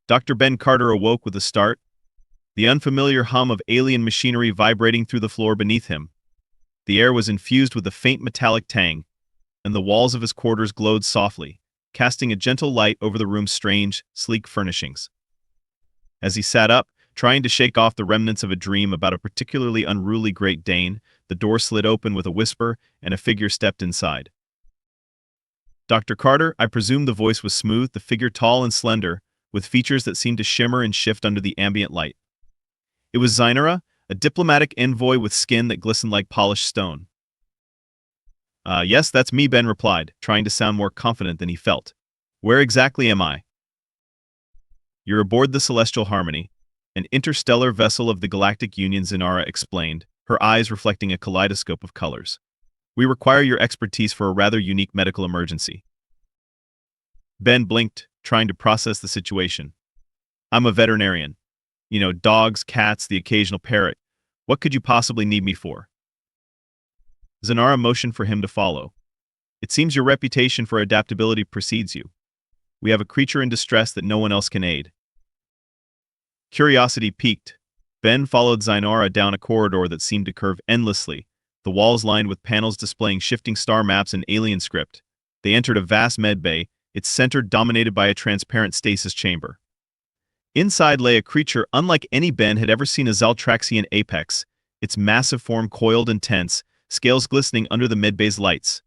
Dr. Ben Carter awoke with a start, the unfamiliar hum of alien machinery vibrating through the floor beneath him. The air was infused with a faint metallic tang, and the walls of his quarters glowed softly, casting a gentle light over the room's strange, sleek furnishings. As he sat up, trying to shake off the remnants of a dream about a particularly unruly Great Dane, the door slid open with a whisper, and a figure stepped inside. Dr. Carter, I presume the voice was smooth, the figure tall and slender, with features that seemed to shimmer and shift under the ambient light. It was Zainara, a diplomatic envoy with skin that glistened like polished stone. Yes, that's me, Ben replied, trying to sound more confident than he felt. Where exactly am I? You're aboard the Celestial Harmony, an interstellar vessel of the Galactic Union, Zainara explained, her eyes reflecting a kaleidoscope of colors. We require your expertise for a rather unique medical emergency. Ben blinked, trying to process the situation. I'm a veterinarian. You know, dogs, cats, the occasional parrot. What could you possibly need me for? Zainara motioned for him to follow. It seems your reputation for adaptability precedes you. We have a creature in distress that no one else can aid. Curiosity piqued. Ben followed Zainara down a corridor that seemed to curve endlessly, the walls lined with panels displaying shifting star maps and alien script. They entered a vast medbay, its center dominated by a transparent stasis chamber. Inside lay a creature unlike any Ben had ever seen, a Zaltraxian Apex, its massive form coiled and tense, scales glistening under the medbay's lights.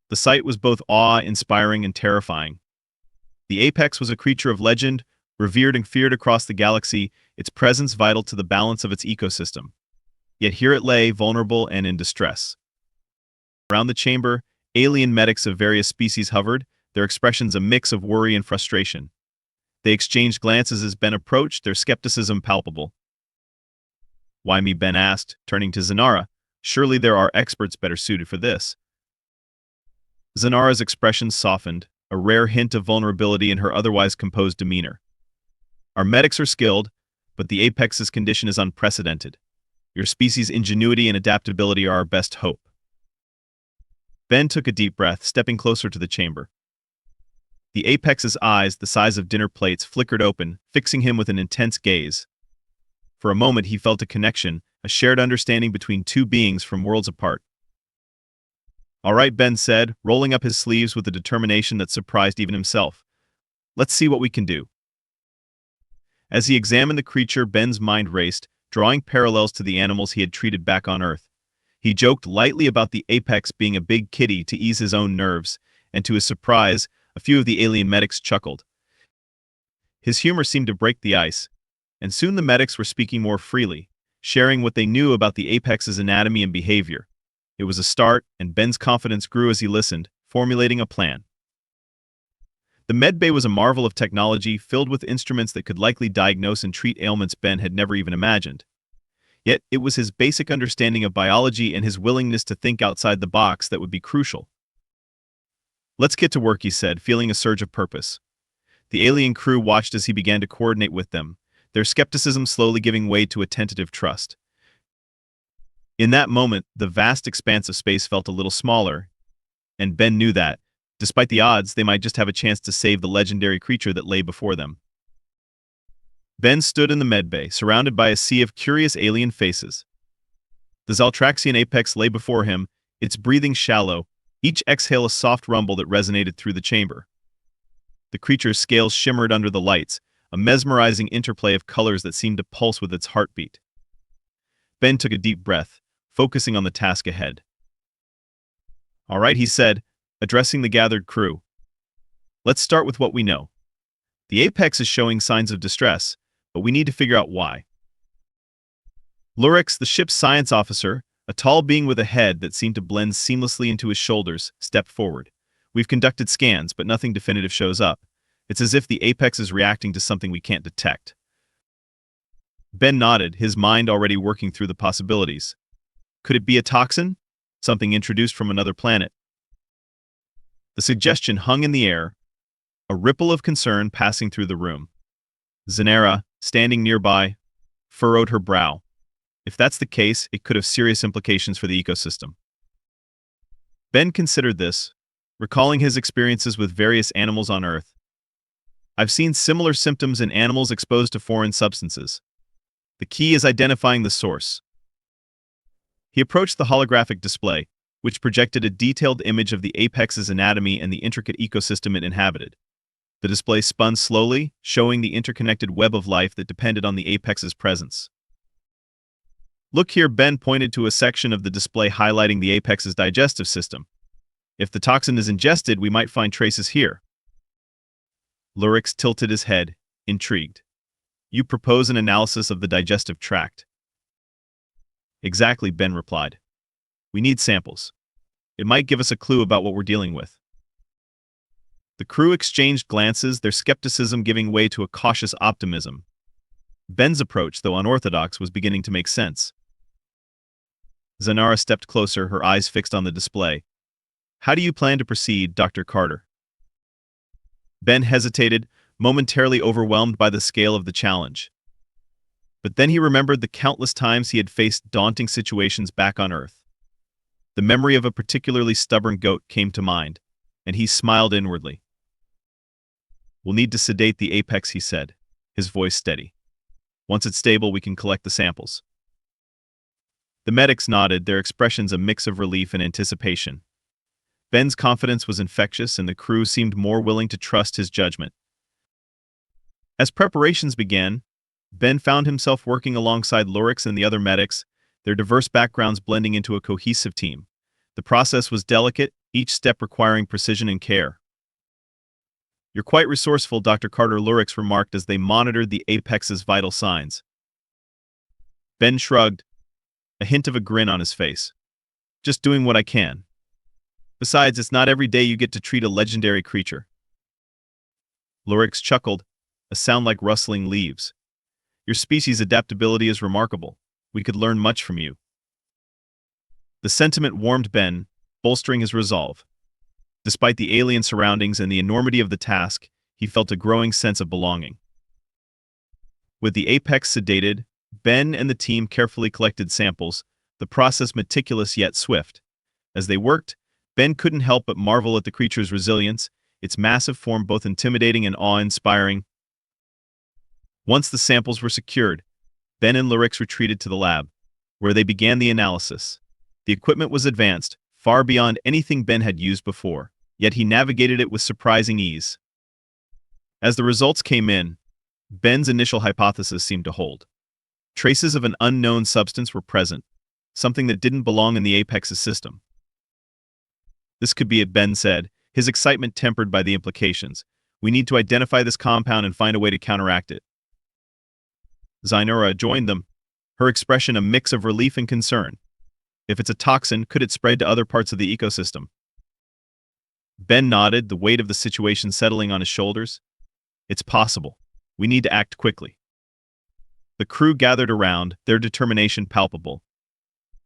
The sight was both awe-inspiring and terrifying. The Apex was a creature of legend, revered and feared across the galaxy, its presence vital to the balance of its ecosystem. Yet here it lay, vulnerable and in distress. Around the chamber, alien medics of various species hovered, their expressions a mix of worry and frustration. They exchanged glances as Ben approached, their skepticism palpable. Why me? Ben asked, turning to Zainara. Surely there are experts better suited for this. Zainara's expression softened, a rare hint of vulnerability in her otherwise composed demeanor. Our medics are skilled, but the Apex's condition is unprecedented. Your species' ingenuity and adaptability are our best hope. Ben took a deep breath, stepping closer to the chamber. The Apex's eyes, the size of dinner plates, flickered open, fixing him with an intense gaze. For a moment he felt a connection, a shared understanding between two beings from worlds apart. All right, Ben said, rolling up his sleeves with a determination that surprised even himself. Let's see what we can do. As he examined the creature, Ben's mind raced, drawing parallels to the animals he had treated back on Earth. He joked lightly about the Apex being a big kitty to ease his own nerves, and to his surprise, a few of the alien medics chuckled. His humor seemed to break the ice, and soon the medics were speaking more freely, sharing what they knew about the Apex's anatomy and behavior. It was a start, and Ben's confidence grew as he listened, formulating a plan. The medbay was a marvel of technology, filled with instruments that could likely diagnose and treat ailments Ben had never even imagined. Yet it was his basic understanding of biology and his willingness to think outside the box that would be crucial. Let's get to work, he said, feeling a surge of purpose. The alien crew watched as he began to coordinate with them, their skepticism slowly giving way to a tentative trust. In that moment, the vast expanse of space felt a little smaller, and Ben knew that, despite the odds, they might just have a chance to save the legendary creature that lay before them. Ben stood in the medbay, surrounded by a sea of curious alien faces. The Zaltraxian Apex lay before him, its breathing shallow, each exhale a soft rumble that resonated through the chamber. The creature's scales shimmered under the lights, a mesmerizing interplay of colors that seemed to pulse with its heartbeat. Ben took a deep breath, focusing on the task ahead. All right, he said, addressing the gathered crew. Let's start with what we know. The Apex is showing signs of distress, but we need to figure out why. Lurix, the ship's science officer, a tall being with a head that seemed to blend seamlessly into his shoulders, stepped forward. We've conducted scans, but nothing definitive shows up. It's as if the Apex is reacting to something we can't detect. Ben nodded, his mind already working through the possibilities. Could it be a toxin? Something introduced from another planet? The suggestion hung in the air, a ripple of concern passing through the room. Zainara, standing nearby, furrowed her brow. If that's the case, it could have serious implications for the ecosystem. Ben considered this, recalling his experiences with various animals on Earth. I've seen similar symptoms in animals exposed to foreign substances. The key is identifying the source. He approached the holographic display, which projected a detailed image of the apex's anatomy and the intricate ecosystem it inhabited. The display spun slowly, showing the interconnected web of life that depended on the apex's presence. Look here, Ben pointed to a section of the display highlighting the apex's digestive system. If the toxin is ingested, we might find traces here. Lurix tilted his head, intrigued. You propose an analysis of the digestive tract. Exactly, Ben replied. We need samples. It might give us a clue about what we're dealing with. The crew exchanged glances, their skepticism giving way to a cautious optimism. Ben's approach, though unorthodox, was beginning to make sense. Zanara stepped closer, her eyes fixed on the display. How do you plan to proceed, Dr. Carter? Ben hesitated, momentarily overwhelmed by the scale of the challenge. But then he remembered the countless times he had faced daunting situations back on Earth. The memory of a particularly stubborn goat came to mind, and he smiled inwardly. We'll need to sedate the apex, he said, his voice steady. Once it's stable, we can collect the samples. The medics nodded, their expressions a mix of relief and anticipation. Ben's confidence was infectious, and the crew seemed more willing to trust his judgment. As preparations began, Ben found himself working alongside Lurix and the other medics, their diverse backgrounds blending into a cohesive team. The process was delicate, each step requiring precision and care. You're quite resourceful, Dr. Carter, Lurix remarked as they monitored the apex's vital signs. Ben shrugged, a hint of a grin on his face. Just doing what I can. Besides, it's not every day you get to treat a legendary creature. Lurix chuckled, a sound like rustling leaves. Your species' adaptability is remarkable. We could learn much from you. The sentiment warmed Ben, bolstering his resolve. Despite the alien surroundings and the enormity of the task, he felt a growing sense of belonging. With the apex sedated, Ben and the team carefully collected samples, the process meticulous yet swift. As they worked, Ben couldn't help but marvel at the creature's resilience, its massive form both intimidating and awe-inspiring. Once the samples were secured, Ben and Lurix retreated to the lab, where they began the analysis. The equipment was advanced, far beyond anything Ben had used before, yet he navigated it with surprising ease. As the results came in, Ben's initial hypothesis seemed to hold. Traces of an unknown substance were present, something that didn't belong in the apex's system. This could be it, Ben said, his excitement tempered by the implications. We need to identify this compound and find a way to counteract it. Zainora joined them, her expression a mix of relief and concern. If it's a toxin, could it spread to other parts of the ecosystem? Ben nodded, the weight of the situation settling on his shoulders. It's possible. We need to act quickly. The crew gathered around, their determination palpable.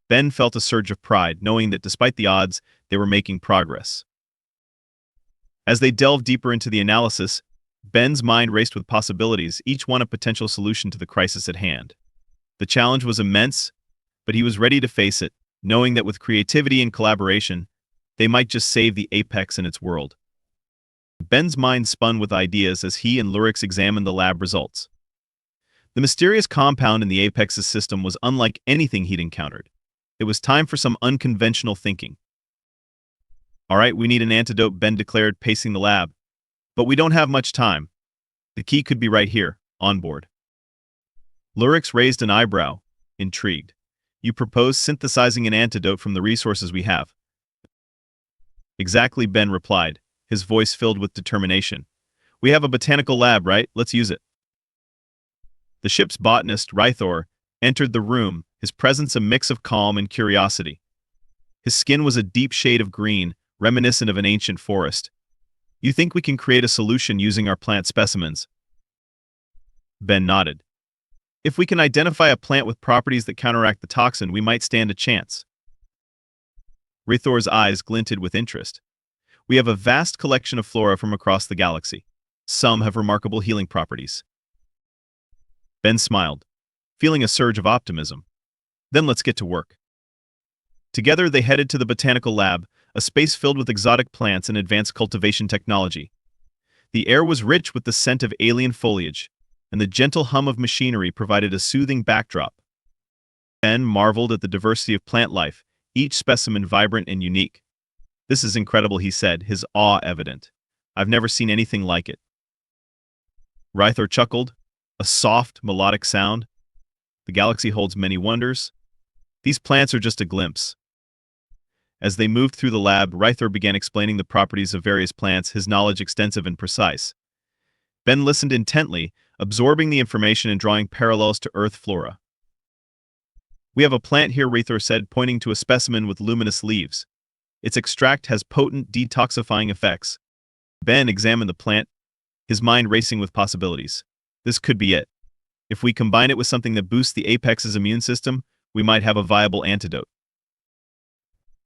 Ben felt a surge of pride, knowing that despite the odds, they were making progress. As they delved deeper into the analysis, Ben's mind raced with possibilities, each one a potential solution to the crisis at hand. The challenge was immense, but he was ready to face it, knowing that with creativity and collaboration, they might just save the apex and its world. Ben's mind spun with ideas as he and Lurix examined the lab results. The mysterious compound in the apex's system was unlike anything he'd encountered. It was time for some unconventional thinking. All right, we need an antidote, Ben declared, pacing the lab. But we don't have much time. The key could be right here, on board. Lurix raised an eyebrow, intrigued. You propose synthesizing an antidote from the resources we have. Exactly, Ben replied, his voice filled with determination. We have a botanical lab, right? Let's use it. The ship's botanist, Rythor, entered the room, his presence a mix of calm and curiosity. His skin was a deep shade of green, reminiscent of an ancient forest. You think we can create a solution using our plant specimens? Ben nodded. If we can identify a plant with properties that counteract the toxin, we might stand a chance. Rythor's eyes glinted with interest. We have a vast collection of flora from across the galaxy. Some have remarkable healing properties. Ben smiled, feeling a surge of optimism. Then let's get to work. Together they headed to the botanical lab, a space filled with exotic plants and advanced cultivation technology. The air was rich with the scent of alien foliage, and the gentle hum of machinery provided a soothing backdrop. Ben marveled at the diversity of plant life, each specimen vibrant and unique. "This is incredible," he said, his awe evident. "I've never seen anything like it." Rythor chuckled, a soft, melodic sound. "The galaxy holds many wonders. These plants are just a glimpse." As they moved through the lab, Rythor began explaining the properties of various plants, his knowledge extensive and precise. Ben listened intently, absorbing the information and drawing parallels to Earth flora. "We have a plant here," Rythor said, pointing to a specimen with luminous leaves. "Its extract has potent detoxifying effects." Ben examined the plant, his mind racing with possibilities. This could be it. If we combine it with something that boosts the Apex's immune system, we might have a viable antidote.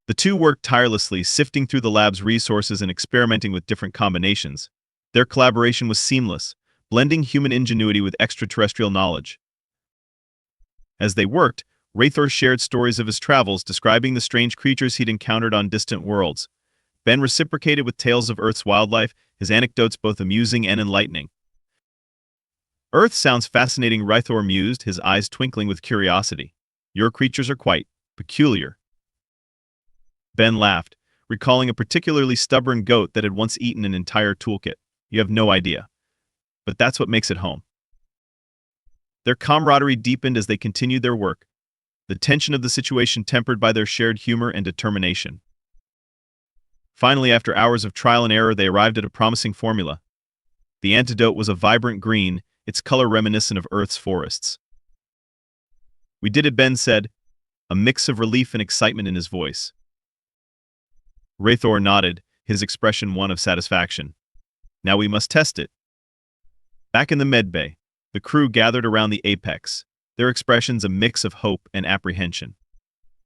The two worked tirelessly, sifting through the lab's resources and experimenting with different combinations. Their collaboration was seamless, blending human ingenuity with extraterrestrial knowledge. As they worked, Rythor shared stories of his travels, describing the strange creatures he'd encountered on distant worlds. Ben reciprocated with tales of Earth's wildlife, his anecdotes both amusing and enlightening. "Earth sounds fascinating," Rythor mused, his eyes twinkling with curiosity. "Your creatures are quite peculiar." Ben laughed, recalling a particularly stubborn goat that had once eaten an entire toolkit. "You have no idea. But that's what makes it home." Their camaraderie deepened as they continued their work, the tension of the situation tempered by their shared humor and determination. Finally, after hours of trial and error, they arrived at a promising formula. The antidote was a vibrant green, its color reminiscent of Earth's forests. "We did it," Ben said, a mix of relief and excitement in his voice. Rythor nodded, his expression one of satisfaction. "Now we must test it." Back in the medbay, the crew gathered around the Apex, their expressions a mix of hope and apprehension.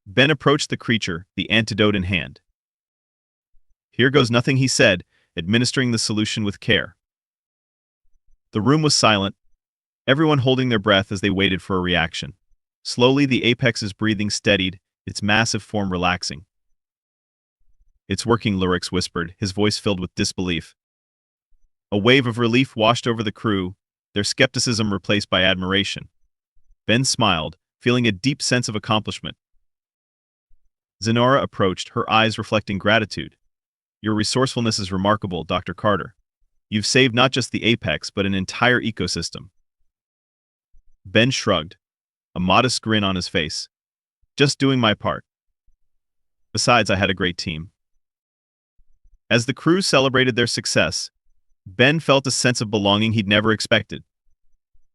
Ben approached the creature, the antidote in hand. "Here goes nothing," he said, administering the solution with care. The room was silent, everyone holding their breath as they waited for a reaction. Slowly, the Apex's breathing steadied, its massive form relaxing. "It's working," Lurix whispered, his voice filled with disbelief. A wave of relief washed over the crew, their skepticism replaced by admiration. Ben smiled, feeling a deep sense of accomplishment. Zanara approached, her eyes reflecting gratitude. "Your resourcefulness is remarkable, Dr. Carter. You've saved not just the Apex, but an entire ecosystem." Ben shrugged, a modest grin on his face. "Just doing my part. Besides, I had a great team." As the crew celebrated their success, Ben felt a sense of belonging he'd never expected.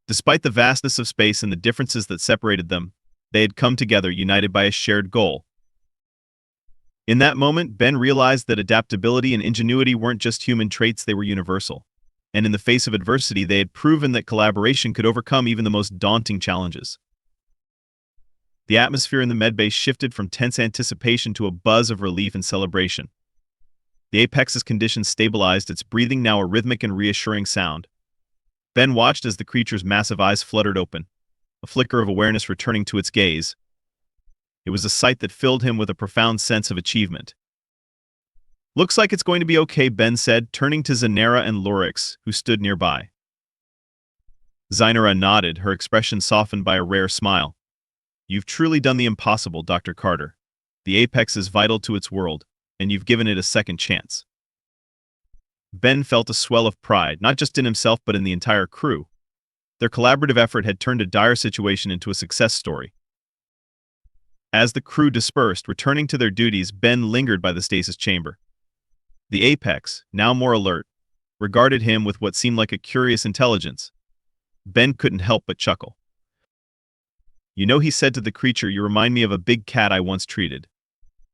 Despite the vastness of space and the differences that separated them, they had come together united by a shared goal. In that moment, Ben realized that adaptability and ingenuity weren't just human traits, they were universal. And in the face of adversity, they had proven that collaboration could overcome even the most daunting challenges. The atmosphere in the medbay shifted from tense anticipation to a buzz of relief and celebration. The Apex's condition stabilized, its breathing now a rhythmic and reassuring sound. Ben watched as the creature's massive eyes fluttered open, a flicker of awareness returning to its gaze. It was a sight that filled him with a profound sense of achievement. "Looks like it's going to be okay," Ben said, turning to Zanara and Lurix, who stood nearby. Zanara nodded, her expression softened by a rare smile. "You've truly done the impossible, Dr. Carter. The Apex is vital to its world, and you've given it a second chance." Ben felt a swell of pride, not just in himself but in the entire crew. Their collaborative effort had turned a dire situation into a success story. As the crew dispersed, returning to their duties, Ben lingered by the stasis chamber. The Apex, now more alert, regarded him with what seemed like a curious intelligence. Ben couldn't help but chuckle. "You know," he said to the creature, "you remind me of a big cat I once treated.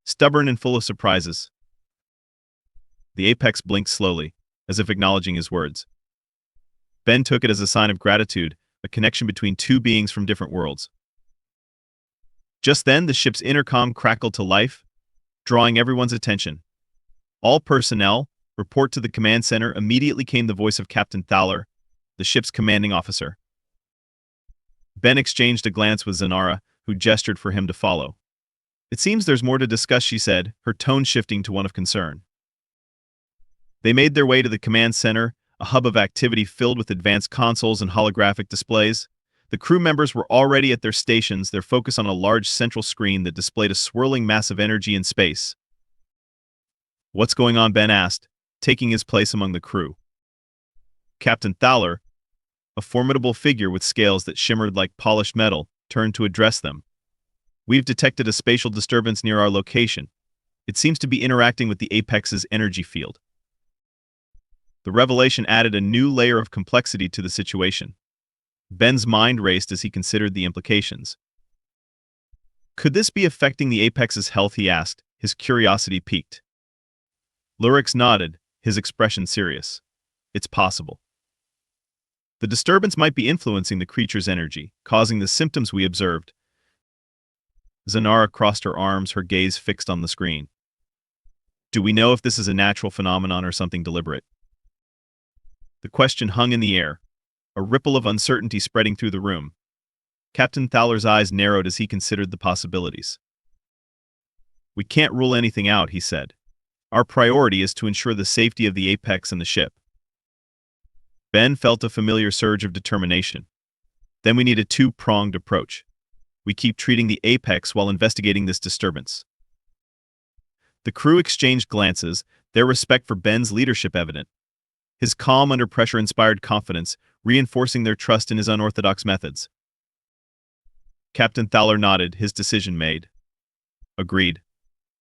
Stubborn and full of surprises." The Apex blinked slowly, as if acknowledging his words. Ben took it as a sign of gratitude, a connection between two beings from different worlds. Just then, the ship's intercom crackled to life, drawing everyone's attention. "All personnel, report to the command center," immediately came the voice of Captain Thaler, the ship's commanding officer. Ben exchanged a glance with Zanara, who gestured for him to follow. "It seems there's more to discuss," she said, her tone shifting to one of concern. They made their way to the command center, a hub of activity filled with advanced consoles and holographic displays. The crew members were already at their stations, their focus on a large central screen that displayed a swirling mass of energy in space. "What's going on?" Ben asked, taking his place among the crew. Captain Thaler, a formidable figure with scales that shimmered like polished metal, turned to address them. "We've detected a spatial disturbance near our location. It seems to be interacting with the Apex's energy field." The revelation added a new layer of complexity to the situation. Ben's mind raced as he considered the implications. Could this be affecting the Apex's health, he asked, his curiosity piqued. Lurix nodded, his expression serious. "It's possible. The disturbance might be influencing the creature's energy, causing the symptoms we observed." Zanara crossed her arms, her gaze fixed on the screen. "Do we know if this is a natural phenomenon or something deliberate?" The question hung in the air, a ripple of uncertainty spreading through the room. Captain Thaler's eyes narrowed as he considered the possibilities. "We can't rule anything out," he said. "Our priority is to ensure the safety of the Apex and the ship." Ben felt a familiar surge of determination. "Then we need a two-pronged approach. We keep treating the Apex while investigating this disturbance." The crew exchanged glances, their respect for Ben's leadership evident. His calm under pressure inspired confidence, reinforcing their trust in his unorthodox methods. Captain Thaler nodded, his decision made. "Agreed.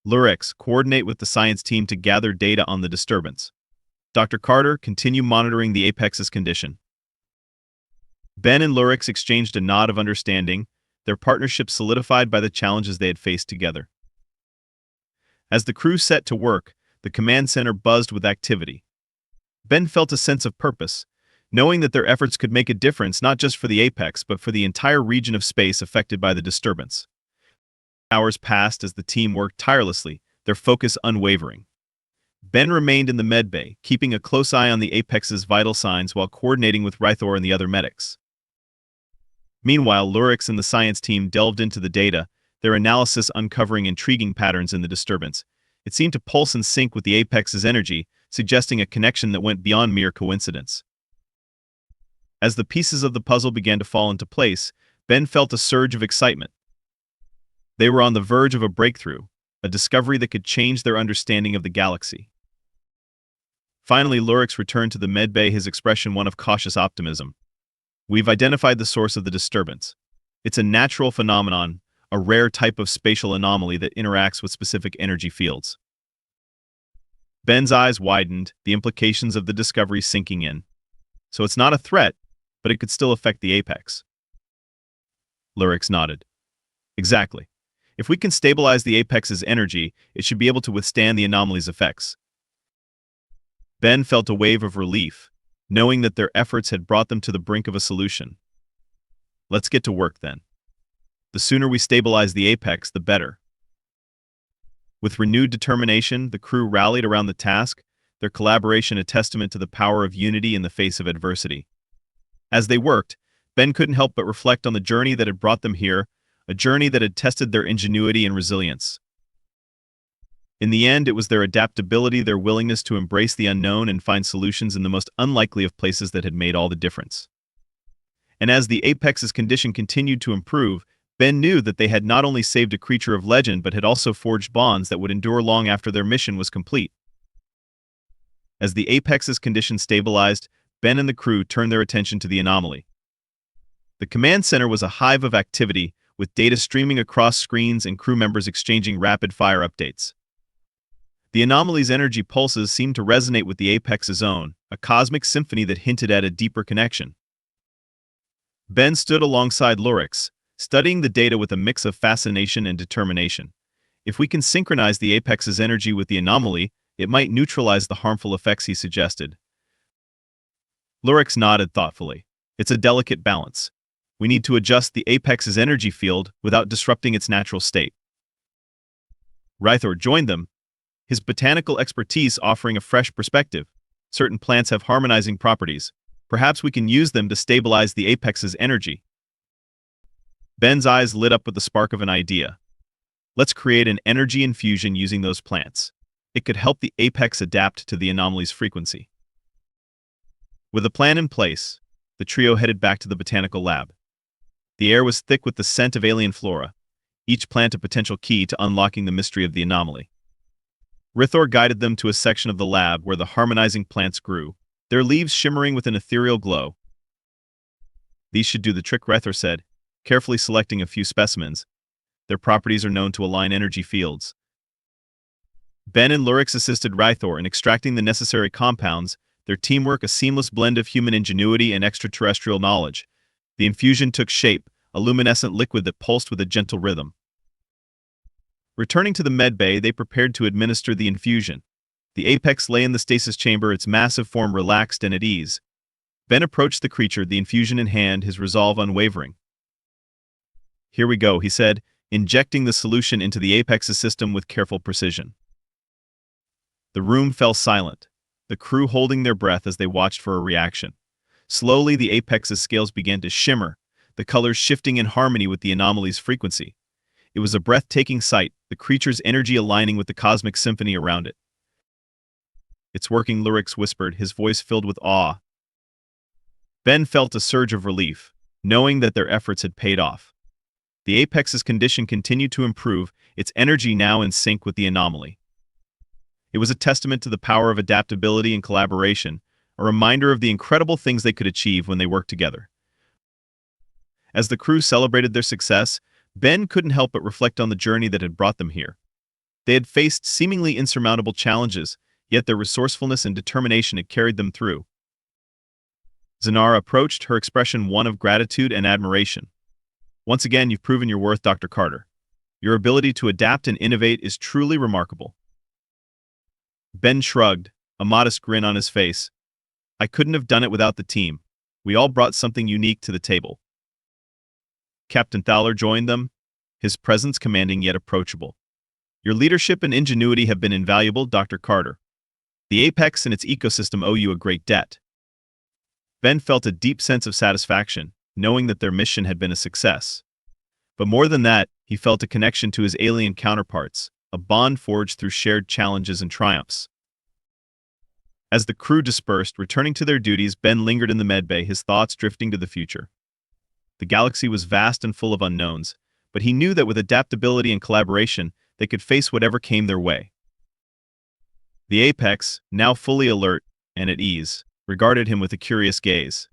Lurix, coordinate with the science team to gather data on the disturbance. Dr. Carter, continue monitoring the Apex's condition." Ben and Lurix exchanged a nod of understanding, their partnership solidified by the challenges they had faced together. As the crew set to work, the command center buzzed with activity. Ben felt a sense of purpose, knowing that their efforts could make a difference not just for the Apex but for the entire region of space affected by the disturbance. Hours passed as the team worked tirelessly, their focus unwavering. Ben remained in the medbay, keeping a close eye on the Apex's vital signs while coordinating with Rythor and the other medics. Meanwhile, Lurix and the science team delved into the data, their analysis uncovering intriguing patterns in the disturbance. It seemed to pulse and sync with the Apex's energy, suggesting a connection that went beyond mere coincidence. As the pieces of the puzzle began to fall into place, Ben felt a surge of excitement. They were on the verge of a breakthrough, a discovery that could change their understanding of the galaxy. Finally, Lurix returned to the medbay, his expression one of cautious optimism. "We've identified the source of the disturbance. It's a natural phenomenon, a rare type of spatial anomaly that interacts with specific energy fields." Ben's eyes widened, the implications of the discovery sinking in. "So it's not a threat, but it could still affect the Apex." Lurix nodded. "Exactly. If we can stabilize the Apex's energy, it should be able to withstand the anomaly's effects." Ben felt a wave of relief, knowing that their efforts had brought them to the brink of a solution. "Let's get to work then. The sooner we stabilize the Apex, the better." With renewed determination, the crew rallied around the task, their collaboration a testament to the power of unity in the face of adversity. As they worked, Ben couldn't help but reflect on the journey that had brought them here, a journey that had tested their ingenuity and resilience. In the end, it was their adaptability, their willingness to embrace the unknown and find solutions in the most unlikely of places that had made all the difference. And as the Apex's condition continued to improve, Ben knew that they had not only saved a creature of legend but had also forged bonds that would endure long after their mission was complete. As the Apex's condition stabilized, Ben and the crew turned their attention to the anomaly. The command center was a hive of activity, with data streaming across screens and crew members exchanging rapid-fire updates. The anomaly's energy pulses seemed to resonate with the Apex's own, a cosmic symphony that hinted at a deeper connection. Ben stood alongside Lurix, studying the data with a mix of fascination and determination. If we can synchronize the Apex's energy with the anomaly, it might neutralize the harmful effects, he suggested. Lurix nodded thoughtfully. It's a delicate balance. We need to adjust the Apex's energy field without disrupting its natural state. Rythor joined them, his botanical expertise offering a fresh perspective. Certain plants have harmonizing properties. Perhaps we can use them to stabilize the Apex's energy. Ben's eyes lit up with the spark of an idea. Let's create an energy infusion using those plants. It could help the Apex adapt to the anomaly's frequency. With a plan in place, the trio headed back to the botanical lab. The air was thick with the scent of alien flora, each plant a potential key to unlocking the mystery of the anomaly. Rithor guided them to a section of the lab where the harmonizing plants grew, their leaves shimmering with an ethereal glow. These should do the trick, Rithor said, carefully selecting a few specimens. Their properties are known to align energy fields. Ben and Lurix assisted Rithor in extracting the necessary compounds, their teamwork a seamless blend of human ingenuity and extraterrestrial knowledge. The infusion took shape, a luminescent liquid that pulsed with a gentle rhythm. Returning to the medbay, they prepared to administer the infusion. The Apex lay in the stasis chamber, its massive form relaxed and at ease. Ben approached the creature, the infusion in hand, his resolve unwavering. "Here we go," he said, injecting the solution into the Apex's system with careful precision. The room fell silent, the crew holding their breath as they watched for a reaction. Slowly, the Apex's scales began to shimmer, the colors shifting in harmony with the anomaly's frequency. It was a breathtaking sight, the creature's energy aligning with the cosmic symphony around it. "It's working," Lurix whispered, his voice filled with awe. Ben felt a surge of relief, knowing that their efforts had paid off. The Apex's condition continued to improve, its energy now in sync with the anomaly. It was a testament to the power of adaptability and collaboration, a reminder of the incredible things they could achieve when they worked together. As the crew celebrated their success, Ben couldn't help but reflect on the journey that had brought them here. They had faced seemingly insurmountable challenges, yet their resourcefulness and determination had carried them through. Zanara approached, her expression one of gratitude and admiration. "Once again, you've proven your worth, Dr. Carter. Your ability to adapt and innovate is truly remarkable." Ben shrugged, a modest grin on his face. "I couldn't have done it without the team. We all brought something unique to the table." Captain Thaler joined them, his presence commanding yet approachable. "Your leadership and ingenuity have been invaluable, Dr. Carter. The Apex and its ecosystem owe you a great debt." Ben felt a deep sense of satisfaction, knowing that their mission had been a success. But more than that, he felt a connection to his alien counterparts, a bond forged through shared challenges and triumphs. As the crew dispersed, returning to their duties, Ben lingered in the medbay, his thoughts drifting to the future. The galaxy was vast and full of unknowns, but he knew that with adaptability and collaboration, they could face whatever came their way. The Apex, now fully alert and at ease, regarded him with a curious gaze.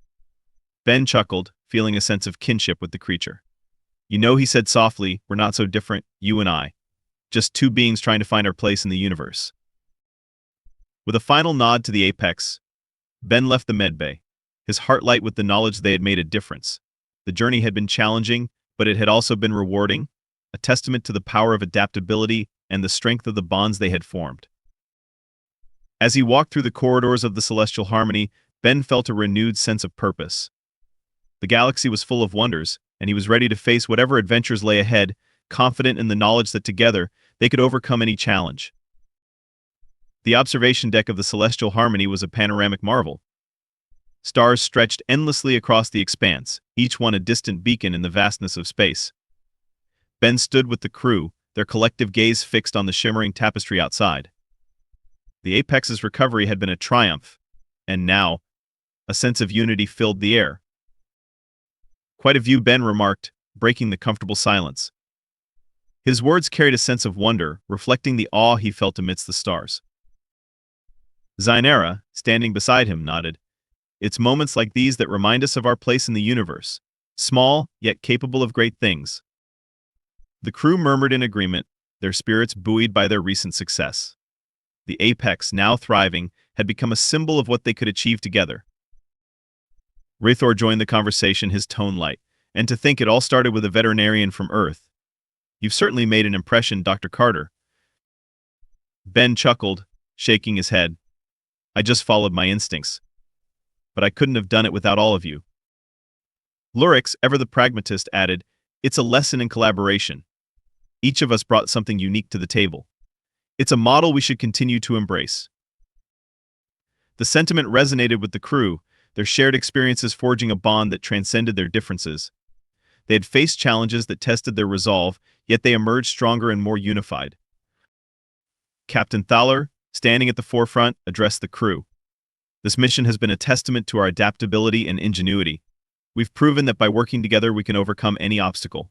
Ben chuckled, feeling a sense of kinship with the creature. "You know," he said softly, "we're not so different, you and I. Just two beings trying to find our place in the universe." With a final nod to the Apex, Ben left the medbay, his heart light with the knowledge they had made a difference. The journey had been challenging, but it had also been rewarding, a testament to the power of adaptability and the strength of the bonds they had formed. As he walked through the corridors of the celestial harmony, Ben felt a renewed sense of purpose. The galaxy was full of wonders, and he was ready to face whatever adventures lay ahead, confident in the knowledge that together they could overcome any challenge. The observation deck of the celestial harmony was a panoramic marvel. Stars stretched endlessly across the expanse, each one a distant beacon in the vastness of space. Ben stood with the crew, their collective gaze fixed on the shimmering tapestry outside. The Apex's recovery had been a triumph, and now, a sense of unity filled the air. "Quite a view," Ben remarked, breaking the comfortable silence. His words carried a sense of wonder, reflecting the awe he felt amidst the stars. Zainara, standing beside him, nodded. "It's moments like these that remind us of our place in the universe, small, yet capable of great things." The crew murmured in agreement, their spirits buoyed by their recent success. The Apex, now thriving, had become a symbol of what they could achieve together. Rithor joined the conversation, his tone light. "And to think it all started with a veterinarian from Earth. You've certainly made an impression, Dr. Carter." Ben chuckled, shaking his head. "I just followed my instincts. But I couldn't have done it without all of you." Lurix, ever the pragmatist, added, "It's a lesson in collaboration. Each of us brought something unique to the table. It's a model we should continue to embrace." The sentiment resonated with the crew, their shared experiences forging a bond that transcended their differences. They had faced challenges that tested their resolve, yet they emerged stronger and more unified. Captain Thaler, standing at the forefront, addressed the crew. This mission has been a testament to our adaptability and ingenuity. We've proven that by working together we can overcome any obstacle."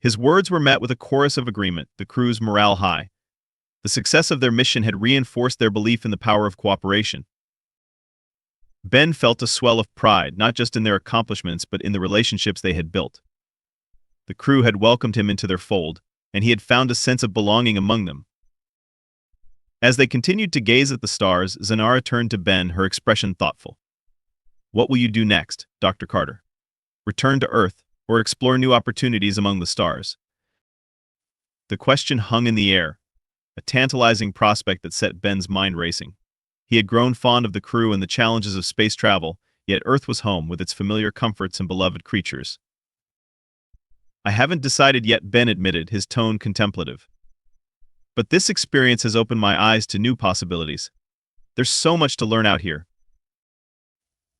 His words were met with a chorus of agreement, the crew's morale high. The success of their mission had reinforced their belief in the power of cooperation. Ben felt a swell of pride, not just in their accomplishments but in the relationships they had built. The crew had welcomed him into their fold, and he had found a sense of belonging among them. As they continued to gaze at the stars, Zanara turned to Ben, her expression thoughtful. "What will you do next, Dr. Carter? Return to Earth, or explore new opportunities among the stars?" The question hung in the air, a tantalizing prospect that set Ben's mind racing. He had grown fond of the crew and the challenges of space travel, yet Earth was home with its familiar comforts and beloved creatures. "I haven't decided yet," Ben admitted, his tone contemplative. "But this experience has opened my eyes to new possibilities. There's so much to learn out here."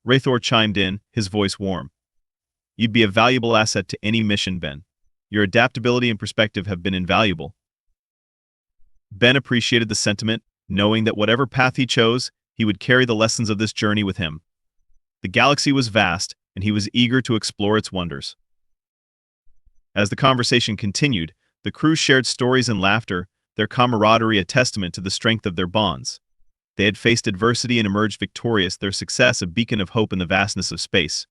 Rathor chimed in, his voice warm. "You'd be a valuable asset to any mission, Ben. Your adaptability and perspective have been invaluable." Ben appreciated the sentiment, knowing that whatever path he chose, he would carry the lessons of this journey with him. The galaxy was vast, and he was eager to explore its wonders. As the conversation continued, the crew shared stories and laughter, their camaraderie a testament to the strength of their bonds. They had faced adversity and emerged victorious, their success a beacon of hope in the vastness of space.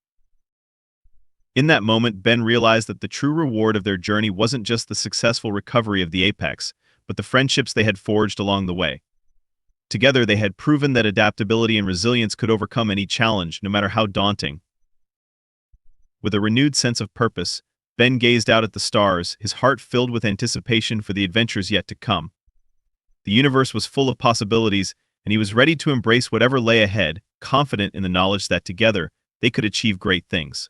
In that moment, Ben realized that the true reward of their journey wasn't just the successful recovery of the Apex, but the friendships they had forged along the way. Together, they had proven that adaptability and resilience could overcome any challenge, no matter how daunting. With a renewed sense of purpose, Ben gazed out at the stars, his heart filled with anticipation for the adventures yet to come. The universe was full of possibilities, and he was ready to embrace whatever lay ahead, confident in the knowledge that together, they could achieve great things.